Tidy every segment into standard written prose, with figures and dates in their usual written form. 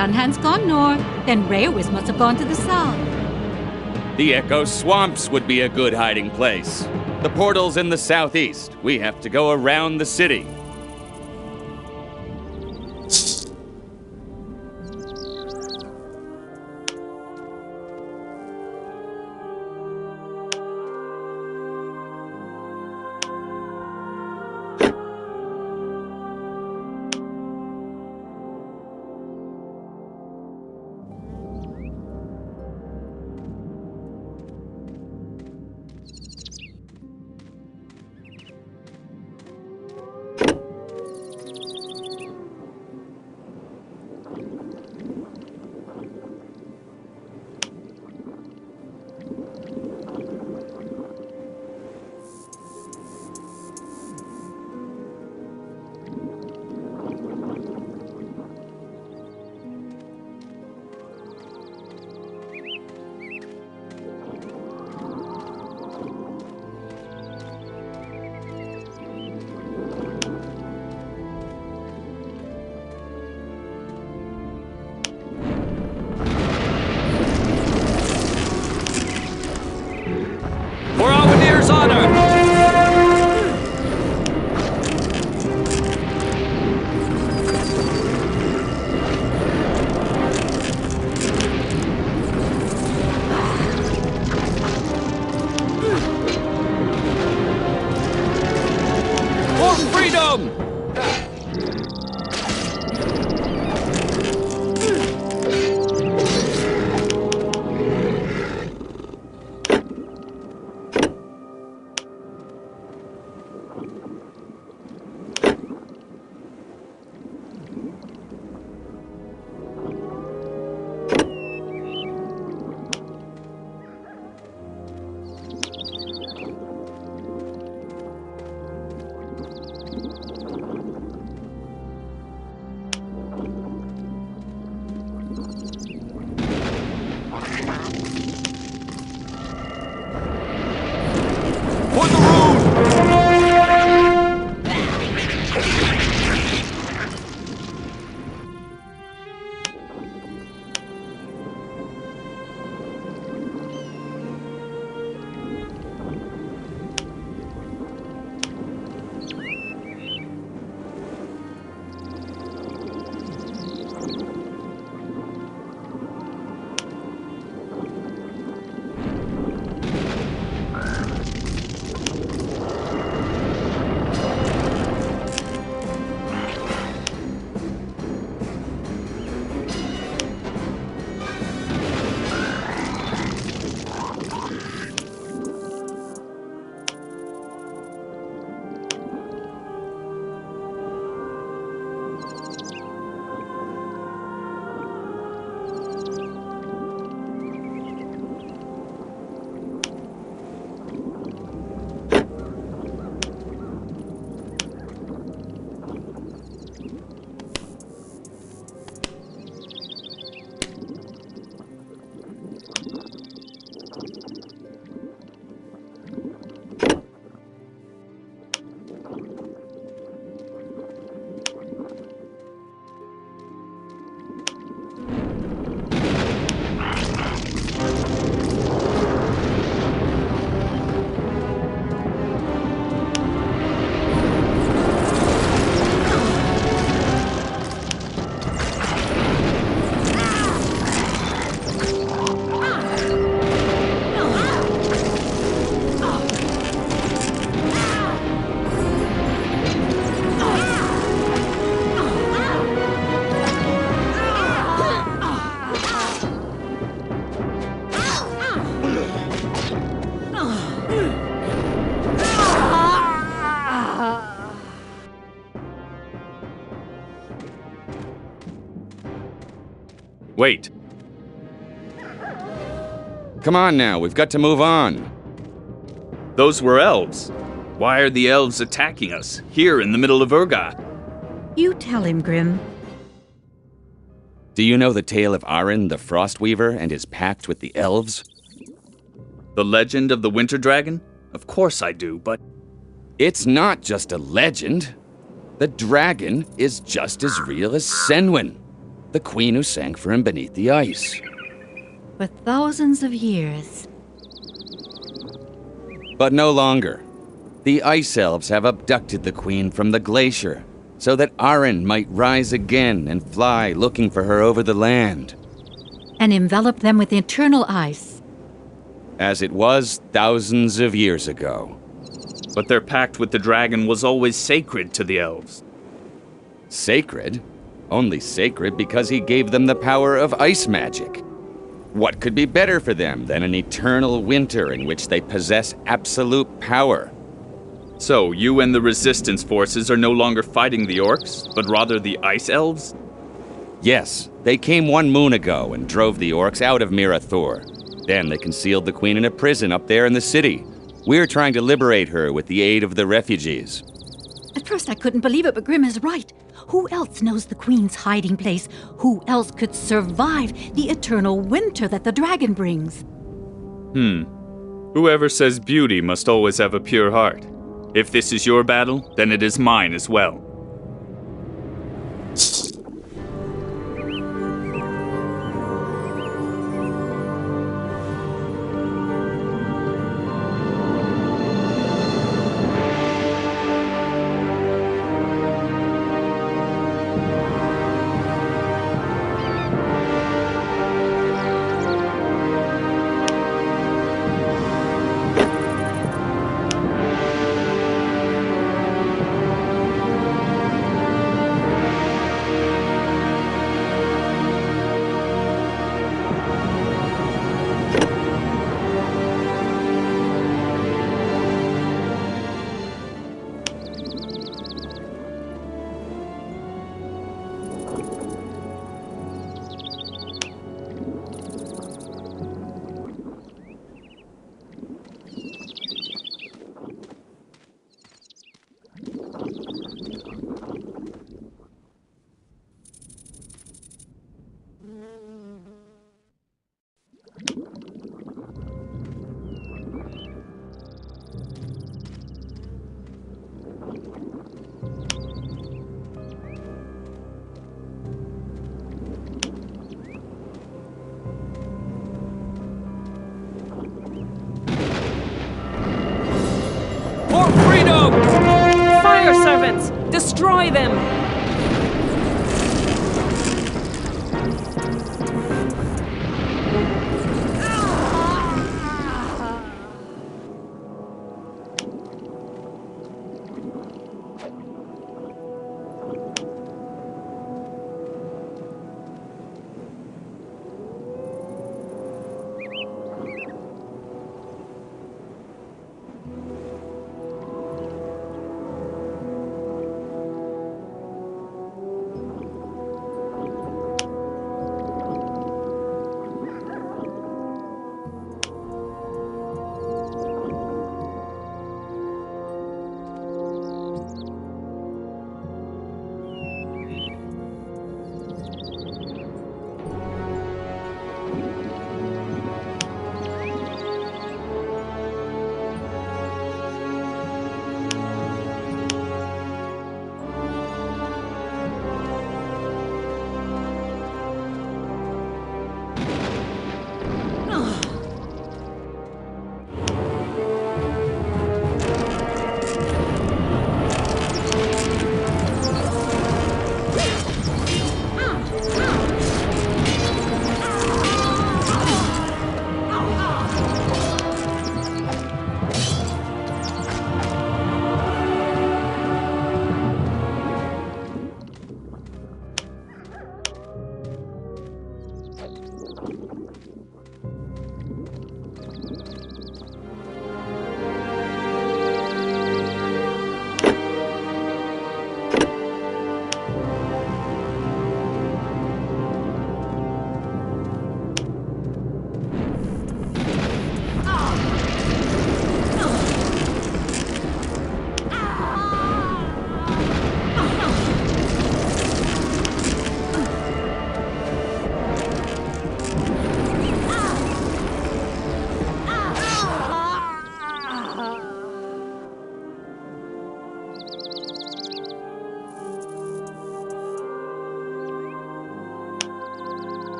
Dunhan's gone north, then Railways must have gone to the south. The Echo Swamps would be a good hiding place. The portal's in the southeast. We have to go around the city. Wait. Come on now, we've got to move on. Those were elves. Why are the elves attacking us, here in the middle of Urga? You tell him, Grim. Do you know the tale of Arin the Frostweaver and his pact with the elves? The legend of the Winter Dragon? Of course I do, but... It's not just a legend. The dragon is just as real as Senwyn. The queen who sank for him beneath the ice. For thousands of years. But no longer. The Ice Elves have abducted the queen from the glacier, so that Arin might rise again and fly looking for her over the land. And envelop them with eternal ice. As it was thousands of years ago. But their pact with the dragon was always sacred to the elves. Sacred? Only sacred because he gave them the power of ice magic. What could be better for them than an eternal winter in which they possess absolute power? So, you and the resistance forces are no longer fighting the orcs, but rather the ice elves? Yes, they came 1 moon ago and drove the orcs out of Mirraw Thur. Then they concealed the queen in a prison up there in the city. We're trying to liberate her with the aid of the refugees. At first I couldn't believe it, but Grimm is right. Who else knows the queen's hiding place? Who else could survive the eternal winter that the dragon brings? Whoever says beauty must always have a pure heart. If this is your battle, then it is mine as well. Fire servants! Destroy them!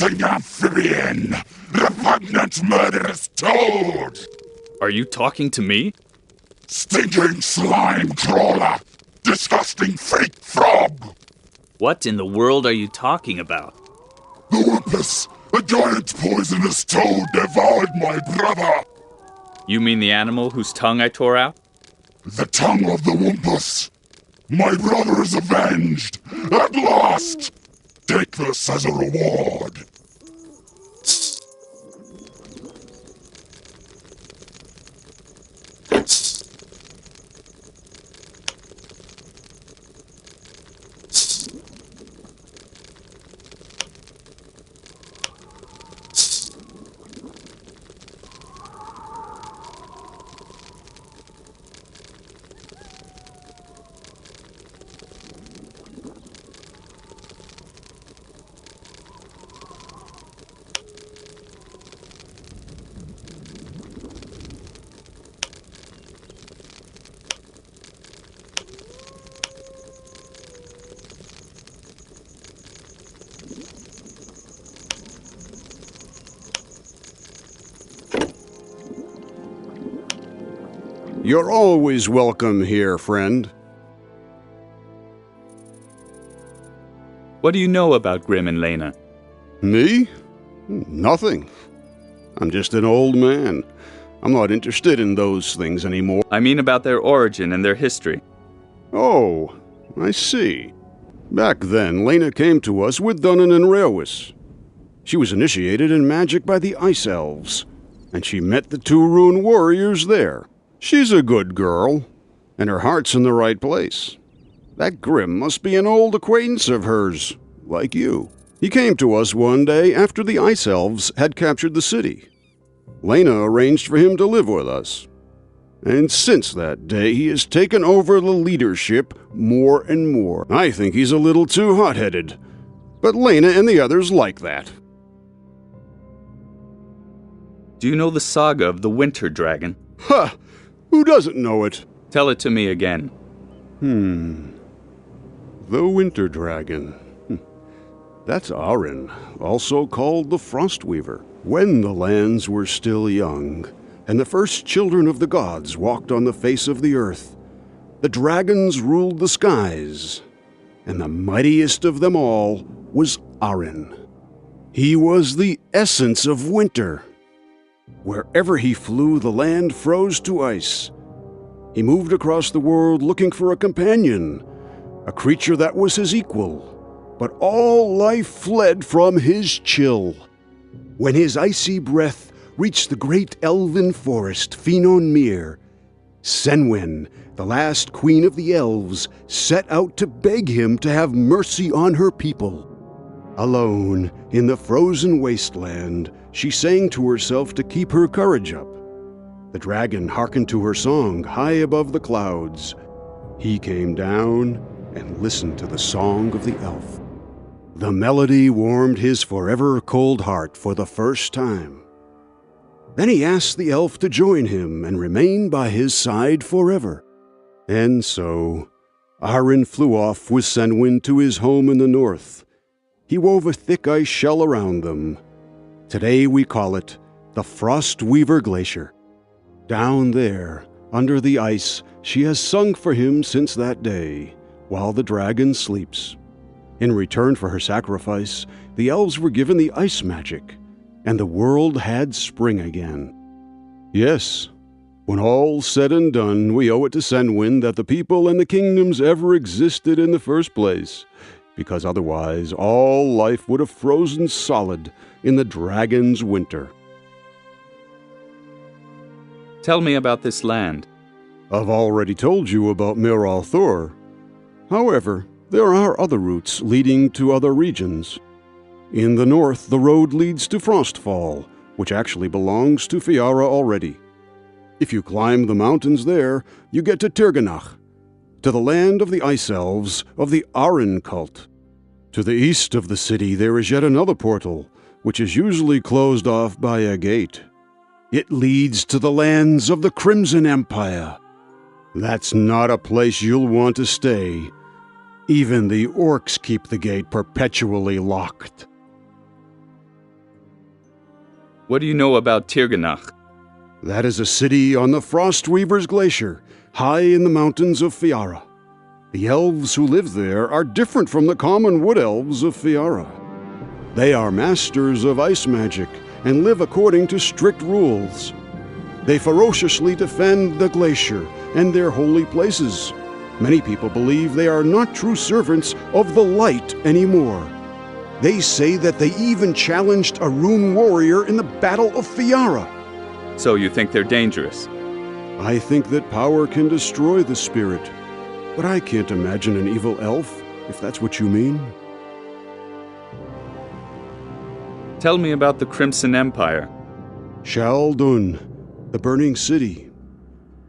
Rotting amphibian! Repugnant murderous toad! Are you talking to me? Stinking slime crawler! Disgusting fake frog! What in the world are you talking about? The Wumpus! A giant poisonous toad devoured my brother! You mean the animal whose tongue I tore out? The tongue of the Wumpus! My brother is avenged! At last! Take this as a reward! You're always welcome here, friend. What do you know about Grim and Lena? Me? Nothing. I'm just an old man. I'm not interested in those things anymore. I mean about their origin and their history. Oh, I see. Back then, Lena came to us with Dunnan and Rewis. She was initiated in magic by the Ice Elves, and she met the two rune warriors there. She's a good girl, and her heart's in the right place. That Grim must be an old acquaintance of hers, like you. He came to us one day after the Ice Elves had captured the city. Lena arranged for him to live with us. And since that day, he has taken over the leadership more and more. I think he's a little too hot-headed, but Lena and the others like that. Do you know the saga of the Winter Dragon? Ha! Who doesn't know it? Tell it to me again. The Winter Dragon. That's Arin, also called the Frostweaver. When the lands were still young, and the first children of the gods walked on the face of the earth, the dragons ruled the skies, and the mightiest of them all was Arin. He was the essence of winter. Wherever he flew, the land froze to ice. He moved across the world looking for a companion, a creature that was his equal. But all life fled from his chill. When his icy breath reached the great elven forest Finon Mir, Senwen, the last queen of the elves, set out to beg him to have mercy on her people. Alone in the frozen wasteland, she sang to herself to keep her courage up. The dragon hearkened to her song high above the clouds. He came down and listened to the song of the elf. The melody warmed his forever cold heart for the first time. Then he asked the elf to join him and remain by his side forever. And so, Arin flew off with Senwen to his home in the north. He wove a thick ice shell around them. Today we call it the Frostweaver Glacier. Down there, under the ice, she has sung for him since that day, while the dragon sleeps. In return for her sacrifice, the elves were given the ice magic, and the world had spring again. Yes, when all's said and done, we owe it to Senwen that the people and the kingdoms ever existed in the first place, because otherwise all life would have frozen solid in the dragon's winter. Tell me about this land. I've already told you about Mirraw Thur. However, there are other routes leading to other regions. In the north, the road leads to Frostfall, which actually belongs to Fiara already. If you climb the mountains there, you get to Tirganach, to the land of the Ice Elves of the Arin cult. To the east of the city, there is yet another portal, which is usually closed off by a gate. It leads to the lands of the Crimson Empire. That's not a place you'll want to stay. Even the orcs keep the gate perpetually locked. What do you know about Tirganach? That is a city on the Frostweaver's Glacier, high in the mountains of Fiara. The elves who live there are different from the common wood elves of Fiara. They are masters of ice magic and live according to strict rules. They ferociously defend the glacier and their holy places. Many people believe they are not true servants of the light anymore. They say that they even challenged a rune warrior in the Battle of Fiara. So you think they're dangerous? I think that power can destroy the spirit, but I can't imagine an evil elf, if that's what you mean. Tell me about the Crimson Empire. Shaldun, the burning city.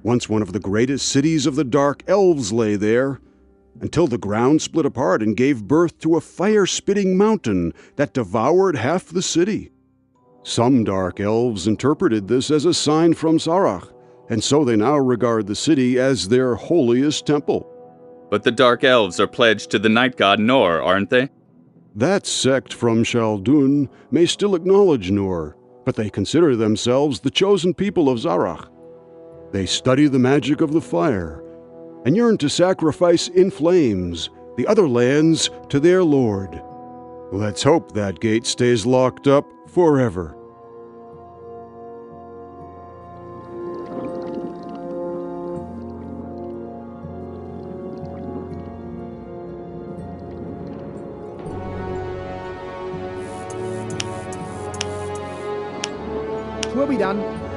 Once one of the greatest cities of the Dark Elves lay there, until the ground split apart and gave birth to a fire-spitting mountain that devoured half the city. Some Dark Elves interpreted this as a sign from Sarach, and so they now regard the city as their holiest temple. But the Dark Elves are pledged to the night god Nor, aren't they? That sect from Shaldun may still acknowledge Nor, but they consider themselves the chosen people of Zarach. They study the magic of the fire, and yearn to sacrifice in flames the other lands to their lord. Let's hope that gate stays locked up forever. We'll be done.